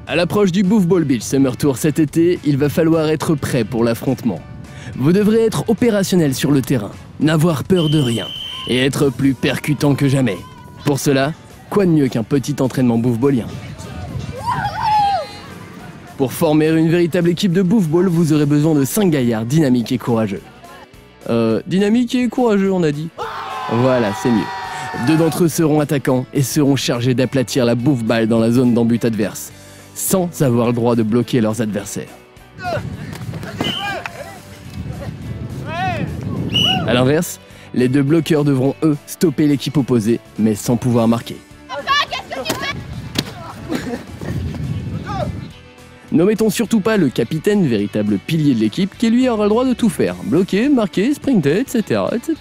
À l'approche du Boof Ball Beach Summer Tour cet été, il va falloir être prêt pour l'affrontement. Vous devrez être opérationnel sur le terrain, n'avoir peur de rien et être plus percutant que jamais. Pour cela, quoi de mieux qu'un petit entraînement boufballien? Pour former une véritable équipe de boufball, vous aurez besoin de 5 gaillards dynamiques et courageux. Dynamiques et courageux, on a dit. Voilà, c'est mieux. 2 d'entre eux seront attaquants et seront chargés d'aplatir la bouffe-balle dans la zone d'embut adverse, sans avoir le droit de bloquer leurs adversaires. A l'inverse, les 2 bloqueurs devront, eux, stopper l'équipe opposée, mais sans pouvoir marquer. N'omettons surtout pas le capitaine, véritable pilier de l'équipe, qui lui aura le droit de tout faire. Bloquer, marquer, sprinter, etc. etc.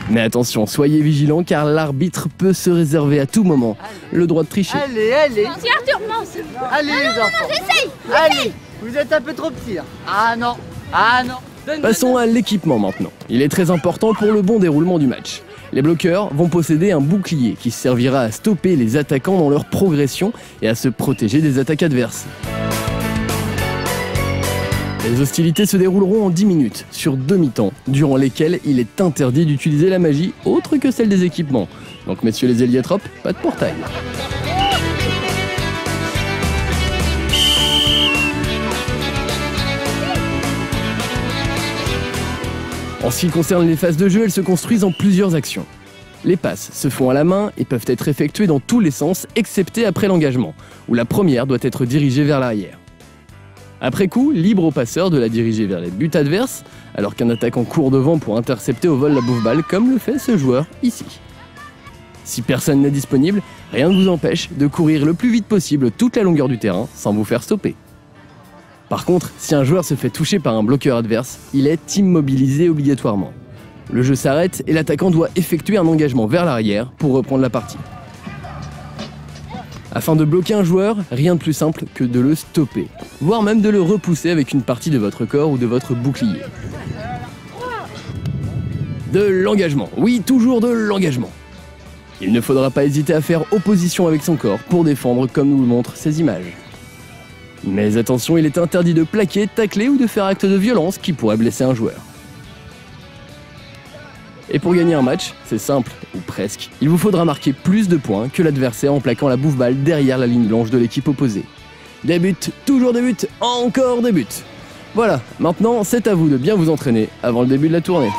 Mais attention, soyez vigilants car l'arbitre peut se réserver à tout moment le droit de tricher. Allez, allez. Non, c'est Arthur, non, c'est... Allez les enfants. J'essaye. Allez, vous êtes un peu trop petits. Ah non, ah non. Passons à l'équipement maintenant. Il est très important pour le bon déroulement du match. Les bloqueurs vont posséder un bouclier qui servira à stopper les attaquants dans leur progression et à se protéger des attaques adverses. Les hostilités se dérouleront en 10 minutes, sur 2 mi-temps, durant lesquelles il est interdit d'utiliser la magie autre que celle des équipements. Donc messieurs les héliotropes, pas de portail. En ce qui concerne les phases de jeu, elles se construisent en plusieurs actions. Les passes se font à la main et peuvent être effectuées dans tous les sens, excepté après l'engagement, où la première doit être dirigée vers l'arrière. Après coup, libre au passeur de la diriger vers les buts adverses, alors qu'un attaquant court devant pour intercepter au vol la bouffe-balle, comme le fait ce joueur ici. Si personne n'est disponible, rien ne vous empêche de courir le plus vite possible toute la longueur du terrain sans vous faire stopper. Par contre, si un joueur se fait toucher par un bloqueur adverse, il est immobilisé obligatoirement. Le jeu s'arrête et l'attaquant doit effectuer un engagement vers l'arrière pour reprendre la partie. Afin de bloquer un joueur, rien de plus simple que de le stopper, voire même de le repousser avec une partie de votre corps ou de votre bouclier. De l'engagement, oui, toujours de l'engagement. Il ne faudra pas hésiter à faire opposition avec son corps pour défendre comme nous le montrent ces images. Mais attention, il est interdit de plaquer, tacler ou de faire acte de violence qui pourrait blesser un joueur. Et pour gagner un match, c'est simple, ou presque, il vous faudra marquer plus de points que l'adversaire en plaquant la bouffe-balle derrière la ligne blanche de l'équipe opposée. Des buts, toujours des buts, encore des buts. Voilà, maintenant c'est à vous de bien vous entraîner avant le début de la tournée.